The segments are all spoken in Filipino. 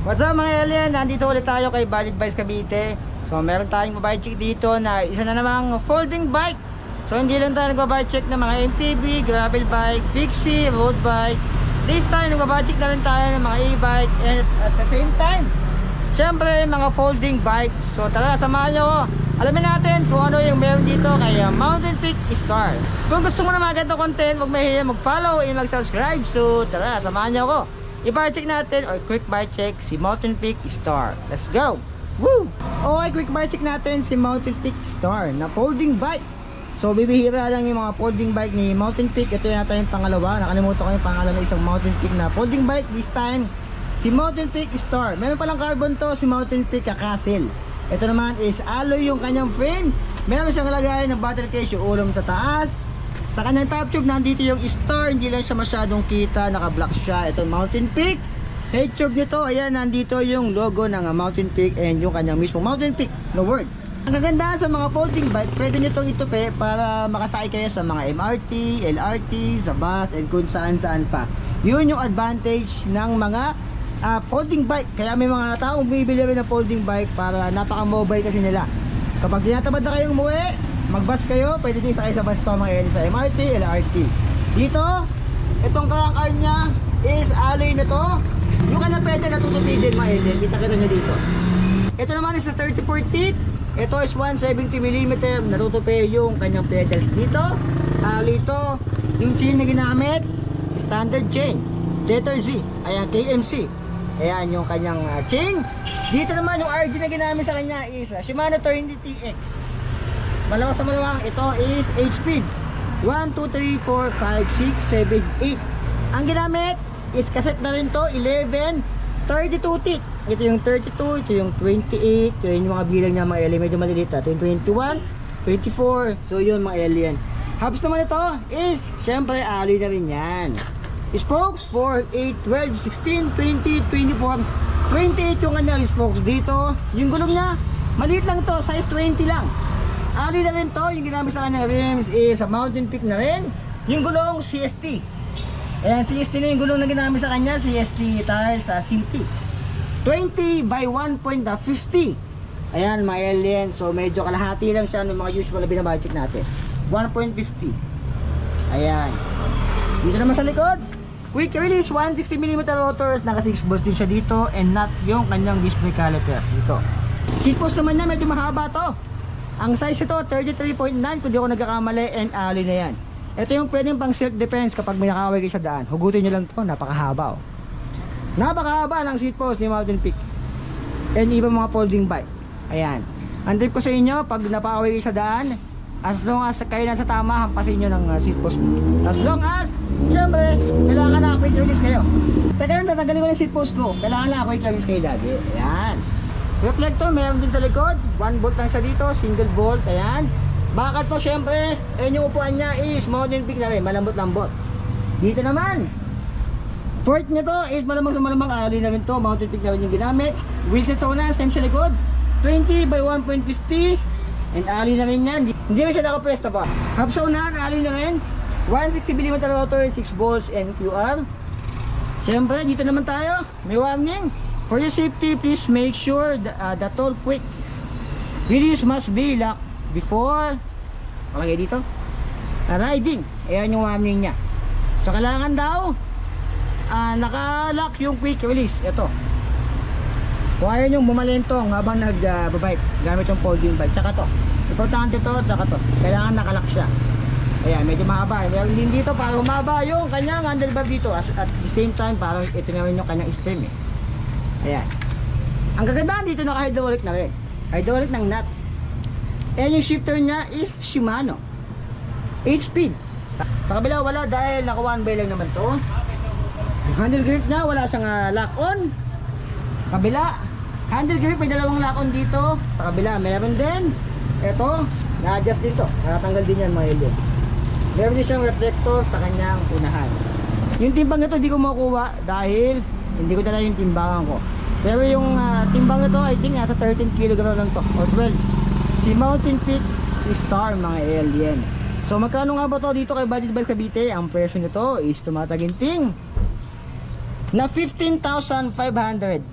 What's up mga alien? Nandito ulit tayo kay Budget Bikes Cavite. So meron tayong bike check dito na isa na namang folding bike. So hindi lang tayo nagbabike check ng mga MTB, gravel bike, fixie, road bike. This time nagbabike check na rin tayo ng mga e-bike and at the same time syempre mga folding bike. So tara, samahan nyo ako. Alamin natin kung ano yung meron dito kay Mountain Peak Star. Kung gusto mo na mga ganito content, huwag mahiya mag-follow and mag-subscribe. So tara, samahan nyo ako. I-bike check natin or quick bike check si Mountain Peak Star. Let's go! Woo! Okay, quick bike check natin si Mountain Peak Star na folding bike. So bibihira lang yung mga folding bike ni Mountain Peak. Ito yata yung pangalawa. Nakalimutan ko yung pangalan ng isang Mountain Peak na folding bike. This time si Mountain Peak Star. Meron palang carbon to si Mountain Peak Castle. Ito naman is alloy yung kanyang frame. Meron siyang lagay ng battle case yung ulong sa taas. Sa kanyang top tube nandito yung Star. Hindi lang siya masyadong kita, naka-black siya. Ito Mountain Peak. Head tube nito, ayan, nandito yung logo ng Mountain Peak and yung kanyang mismo Mountain Peak, no word. Ang kagandahan sa mga folding bike, pwede nyo itong itupi para makasakay kayo sa mga MRT, LRT, sa bus and kung saan-saan pa. Yun yung advantage ng mga folding bike. Kaya may mga taong bumibili rin ng folding bike para napaka-mobile kasi nila. Kapag tinatamad na kayong umuwi, mag-bus kayo, pwede nyo isakay sa bus to mga sa MRT, LRT. Dito, itong crank arm nya is alloy na to. Yung kanya pwede natutupidin mga alien, kita-kita nyo dito. Ito naman is sa 34 teeth. Ito is 170mm, natutupi yung kanyang pedals dito. Alloy to. Yung chain na ginamit, standard chain, letter Z, ayan, KMC. Ayan yung kanyang chain. Dito naman yung RG na ginamit sa kanya is Shimano Tornado TX. Malakas sa malawang, ito is HP 1, 2, 3, 4, 5, 6, 7, 8. Ang ginamit is cassette na rin to, 11, 32 teeth. Ito yung 32, ito yung 28. Ito yung mga bilang niya mga alien, medyo maliliit. Ito yung 21, 24. So yun mga alien. Hubs naman ito is syempre alloy na rin yan. Spokes 4, 8, 12, 16, 20, 24, 28 yung kanyang spokes dito. Yung gulong niya, maliit lang to, size 20 lang. Alloy na rin to, yung ginamit sa kanyang rims is a Mountain Peak na rin. Yung gulong CST. Ayan, CST na yung gulong na ginamit sa kanya, CST tires sa CT. 20 by 1.50. Ayan mga alien, so medyo kalahati lang siya ng mga usual na binabudget natin. 1.50. Ayan. Dito naman sa likod, quick release 160mm rotors, naka 6 bolts din siya dito and not yung kanyang disc brake caliper dito. Seat post naman niya medyo mahaba to. Ang size ito 33.9 kung di ako nagkakamali and alloy na yan. Ito yung pwedeng pang self defense kapag may nakaway kayo sa daan. Hugutin nyo lang to, napakahaba oh. Napakahaba ng seat post ni Mountain Peak and ibang mga folding bike. Ayan. Ang tip ko sa inyo, pag napakaway kayo sa daan, as long as kayo nasa tama, hampasin nyo ng seat post mo. As long as siyempre, kailangan na quick release kayo. Teka lang, tatanggalin ko ng seat post ko. Kailangan na quick release kayo lagi. Ayan. Reflector, meron din sa likod. 1 bolt lang siya dito, single bolt. Ayan. Bakit po, siyempre, ayun yung upuan niya is Mountain Peak na rin, malambot-lambot. Dito naman, fourth niya to is malamang sa malamang alloy na rin to. Mountain Peak na rin yung ginamit. Wheelset sa una, same sa likod. 20 by 1.50. And alloy na rin yan. Hindi rin siya nakapresta pa. Hub sa una, alloy na rin. 160mm rotor, 6 volts and QR. Siyempre, dito naman tayo. May warning. For your safety, please make sure the toll quick release must be locked before dito riding. Ayan yung warning niya. So, kailangan daw naka-lock yung quick release. Ito. Kung ayaw nyo bumalentong habang nag-bike gamit yung folding bike. Tsaka to. Importante to, tsaka to. Kailangan naka-lock siya. Ayan, medyo mahaba. Meron din dito para humaba yung kanyang handlebar dito. At the same time, parang ito na rin yung kanyang stem eh. Ayan. Ang kagandahan dito, naka-hydraulic na rin. Hydraulic ng nut. Ayan yung shifter niya is Shimano 8-speed. Sa kabila wala dahil naka 1-way lang naman to. Yung handle grip niya, wala siyang lock on. Kabila, handle grip, may dalawang lock on dito. Sa kabila, meron din. Ito, na-adjust dito. Nakatanggal din yan mga alien. Meron din siyang reflector sa kanyang unahan. Yung timbang ito hindi ko makuha dahil hindi ko dala yung timbangan ko. Pero yung timbang ito I think nasa 13 kg lang to or 12. Si Mountain Peak Star mga alien. So magkano nga ba to dito kay Budget Bikes Cavite? Ang presyo nito is tumataginting na 15,500.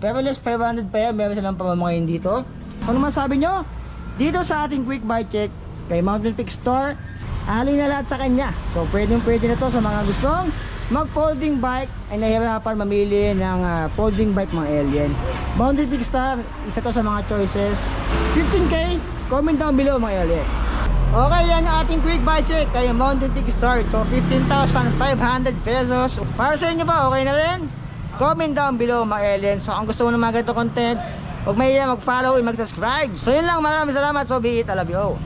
Pero less 500 pa yan, meron silang pamamakin dito. So ano masabi nyo? Dito sa ating quick buy check kay Mountain Peak Store, alin na lahat sa kanya. So pwede na to sa mga gustong mag folding bike ay nahihirapan mamili ng folding bike mga alien. Mountain Peak Store, isa to sa mga choices. 15k, comment down below mga alien. Okay, yan ang ating quick buy check kay Mountain Peak Store. So 15,500 pesos. Para sa inyo ba, okay na rin? Comment down below mga alien. So kung gusto mo ng mga ganito content, huwag mahiya mag-follow and mag-subscribe. So yun lang, maraming salamat. So be it, I love you all.